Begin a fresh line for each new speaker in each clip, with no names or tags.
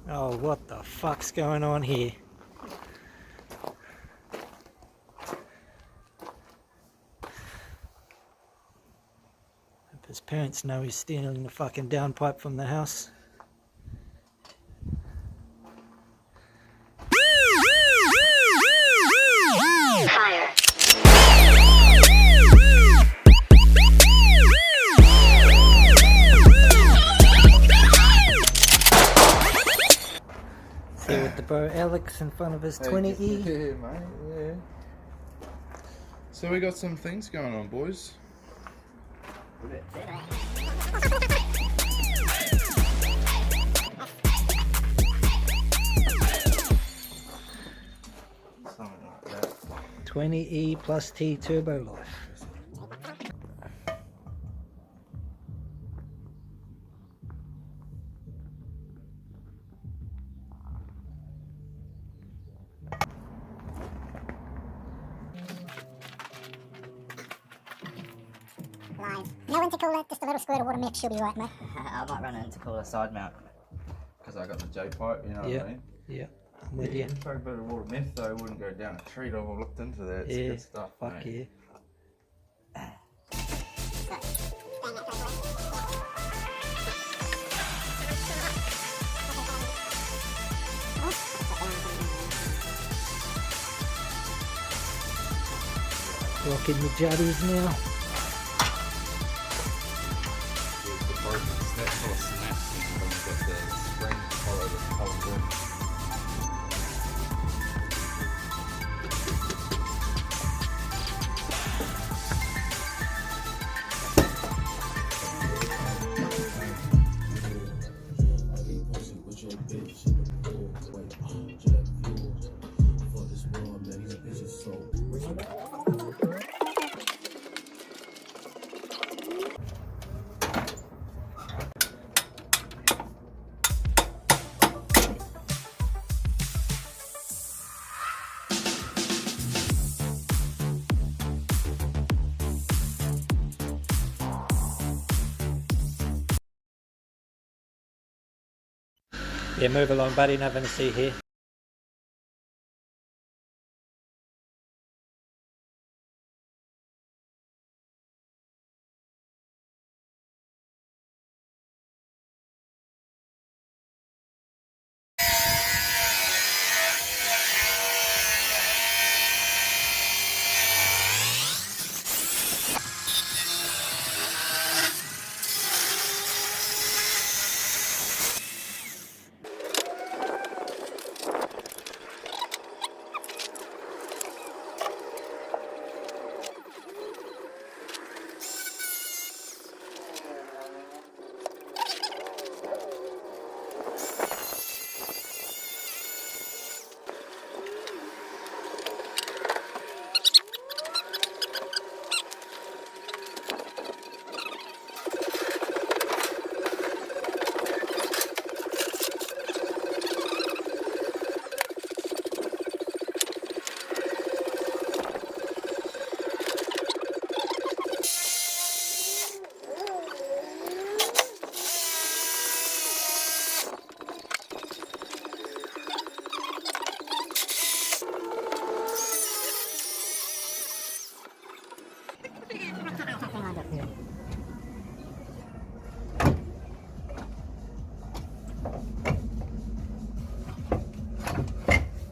Oh, what the fuck's going on here? Hope his parents know he's stealing the fucking downpipe from the house.
Fire.
See with the bro Alex in front of his 20E.
Yeah, mate, yeah. So we got some things going on, boys. Something like that.
20E plus T turbo life.
Live. No intercooler, just a little squirt of water mix, she'll be right, mate.
I might run an intercooler side mount.
Because I got the J pipe, you know what I mean?
Yeah, I'm with you.
Talk about a water myth though, it wouldn't go down a treat. I've looked into that. It's
Yeah,
good stuff.
fuck
mate.
yeah. Rocking the juddies now.
The broken snap sort of snaps and then we've got the spring follow the holds in.
Yeah, move along, buddy. Nothing to see here.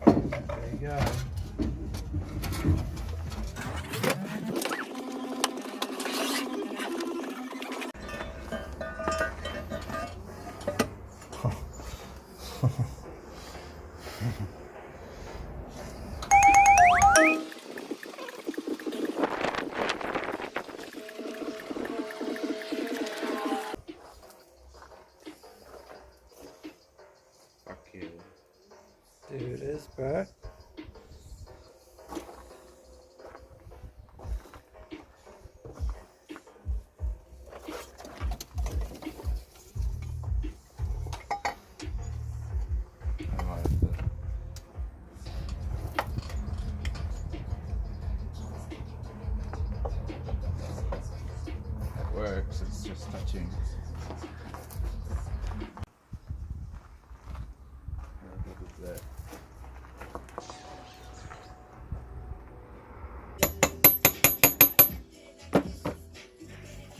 There you go.
Fuck you.
Do this, bro.
I might have to. It works, it's just touching.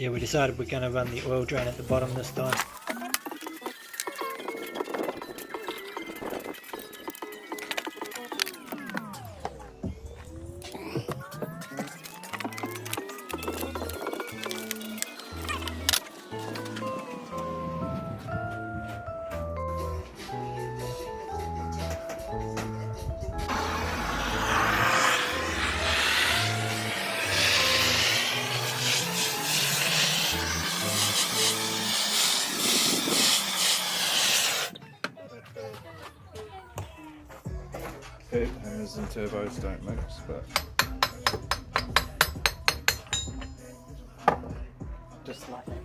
Yeah, we decided we're going to run the oil drain at the bottom this time.
Pit hammers and turbos don't mix, but
Just like it.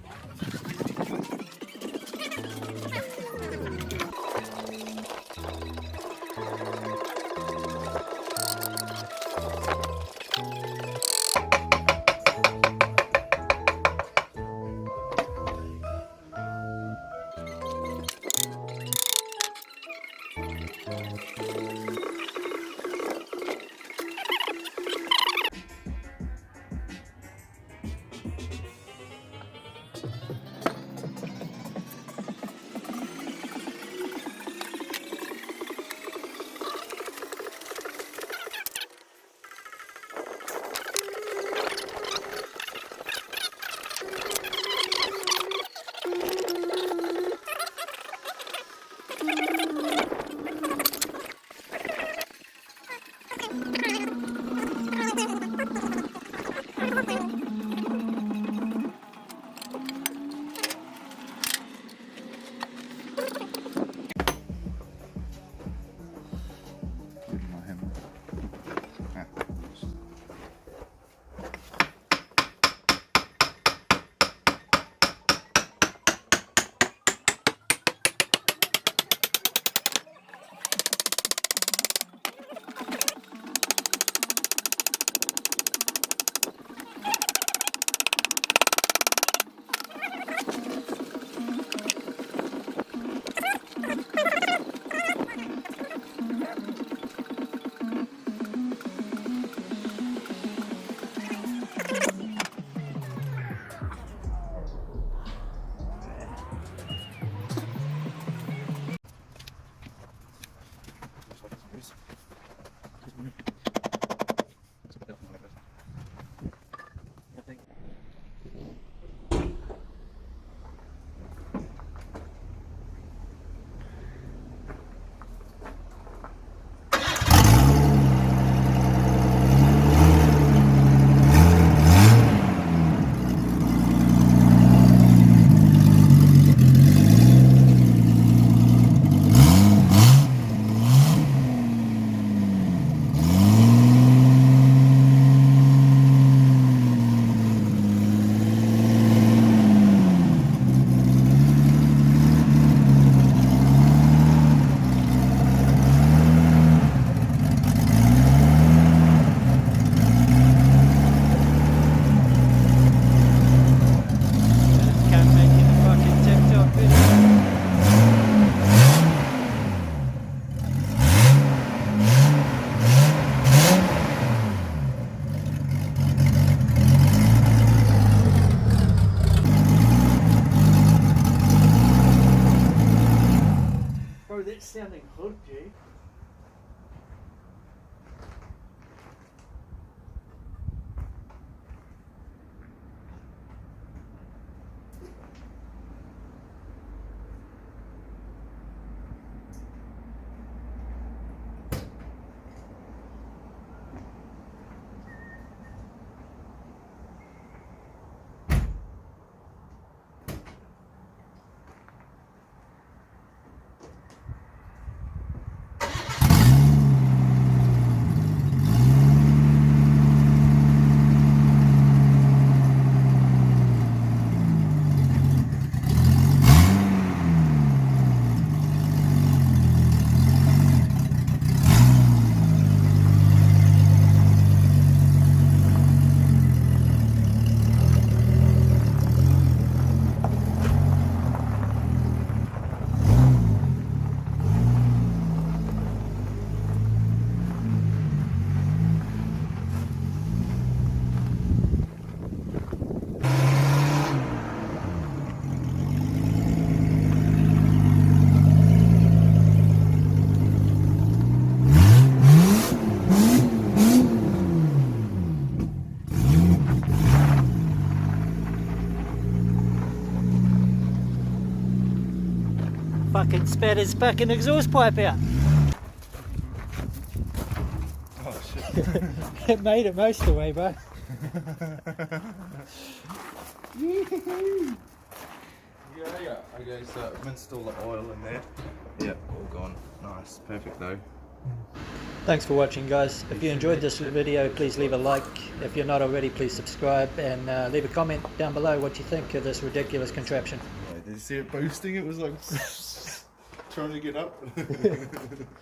my hammer. Ah,
Can't make it fucking TikTok video. Bro, that's sounding good, G. fucking spat his fucking exhaust pipe out.
Oh shit.
It made it most of the way, bro.
Yeah. Okay, so I've installed the oil in there. Yep, all gone. Nice, perfect though.
Thanks for watching, guys. If you enjoyed this video, please leave a like. If you're not already, please subscribe and leave a comment down below what you think of this ridiculous contraption.
Yeah, did you see it boosting? It was like trying to get up.